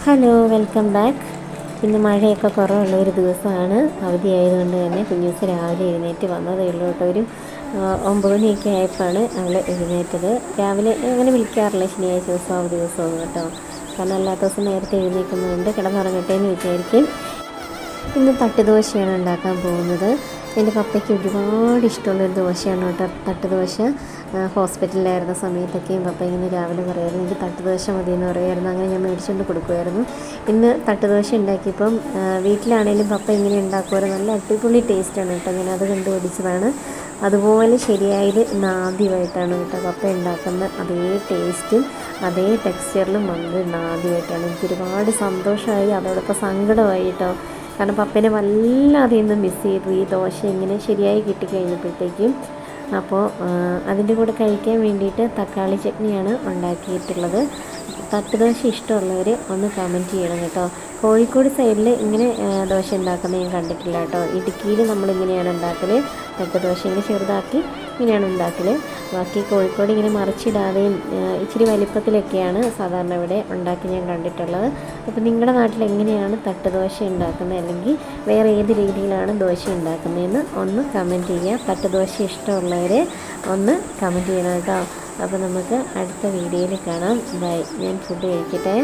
Hello, welcome back. ഇന്ന് മഴയൊക്കെ കുറവുള്ള ഒരു ദിവസമാണ്. അവധിയായതുകൊണ്ട് തന്നെ കുഞ്ഞൂസ് രാവിലെ എഴുന്നേറ്റ് വന്നതേ ഉള്ളൂ കേട്ടോ. ഒരു 9 മണിയൊക്കെ ആയപ്പോഴാണ് അവൾ എഴുന്നേറ്റത്. രാവിലെ അങ്ങനെ വിളിക്കാറില്ല ശനിയാഴ്ച ദിവസം അവധി ദിവസവും കേട്ടോ. കാരണം അല്ലാത്ത ദിവസം നേരത്തെ എഴുന്നേൽക്കുന്നതുകൊണ്ട് കിടന്നുറങ്ങട്ടെ എന്ന് വിചാരിക്കും. ഇന്ന് തട്ടുദോശയാണ് ഉണ്ടാക്കാൻ പോകുന്നത്. എൻ്റെ പപ്പയ്ക്ക് ഒരുപാട് ഇഷ്ടമുള്ളൊരു ദോശയാണ് കേട്ടോ തട്ടുദോശ. ഹോസ്പിറ്റലിലായിരുന്ന സമയത്തൊക്കെയും പപ്പ ഇങ്ങനെ രാവിലെ പറയുമായിരുന്നു എനിക്ക് തട്ടുദോശ മതി എന്ന് പറയുമായിരുന്നു. അങ്ങനെ ഞാൻ മേടിച്ചുകൊണ്ട് കൊടുക്കുമായിരുന്നു. ഇന്ന് തട്ടുദോശ ഉണ്ടാക്കിയപ്പം വീട്ടിലാണെങ്കിലും പപ്പ ഇങ്ങനെ ഉണ്ടാക്കുമായിരുന്നു. നല്ല അടിപൊളി ടേസ്റ്റാണ് കേട്ടോ. ഞാൻ അത് കണ്ടുപിടിച്ചതാണ്. അതുപോലെ ശരിയായത് ഇന്ന് ആദ്യമായിട്ടാണ് കേട്ടോ പപ്പ ഉണ്ടാക്കുന്ന അതേ ടേസ്റ്റും അതേ ടെക്സ്ചറിലും വന്നത് ഇന്ന് ആദ്യമായിട്ടാണ്. എനിക്ക് ഒരുപാട് സന്തോഷമായി, അതോടൊപ്പം സങ്കടമായി കേട്ടോ. കാരണം പപ്പേനെ വല്ലാതെ ഇന്ന് മിസ് ചെയ്തു ഈ ദോശ ഇങ്ങനെ ശരിയായി കിട്ടിക്കഴിഞ്ഞപ്പോഴത്തേക്കും. അപ്പോൾ അതിൻ്റെ കൂടെ കഴിക്കാൻ വേണ്ടിയിട്ട് തക്കാളി ചട്നിയാണ് ഉണ്ടാക്കിയിട്ടുള്ളത്. തട്ടുദോശ ഇഷ്ടമുള്ളവർ ഒന്ന് കമൻറ്റ് ചെയ്യണം കേട്ടോ. കോഴിക്കോട് സൈഡിൽ ഇങ്ങനെ ദോശ ഉണ്ടാക്കുന്നത് ഞാൻ കണ്ടിട്ടില്ല കേട്ടോ. ഇടുക്കിയിൽ നമ്മളിങ്ങനെയാണ് ഉണ്ടാക്കൽ. തട്ടുദോശ ഇങ്ങനെ ചെറുതാക്കി ഇങ്ങനെയാണ് ഉണ്ടാക്കൽ. ബാക്കി കോഴിക്കോട് ഇങ്ങനെ മറിച്ചിടാതെയും ഇച്ചിരി വലിപ്പത്തിലൊക്കെയാണ് സാധാരണ ഇവിടെ ഉണ്ടാക്കി ഞാൻ കണ്ടിട്ടുള്ളത്. അപ്പോൾ നിങ്ങളുടെ നാട്ടിൽ എങ്ങനെയാണ് തട്ടുദോശ ഉണ്ടാക്കുന്നത്, അല്ലെങ്കിൽ വേറെ ഏത് രീതിയിലാണ് ദോശ ഉണ്ടാക്കുന്നതെന്ന് ഒന്ന് കമൻറ്റ് ചെയ്യുക. തട്ടുദോശ ഇഷ്ടമുള്ളവർ ഒന്ന് കമൻറ്റ് ചെയ്യണം കേട്ടോ. അപ്പോൾ നമുക്ക് അടുത്ത വീഡിയോയിൽ കാണാം. ബൈ. ഞാൻ ഫുഡ് കഴിക്കട്ടെ.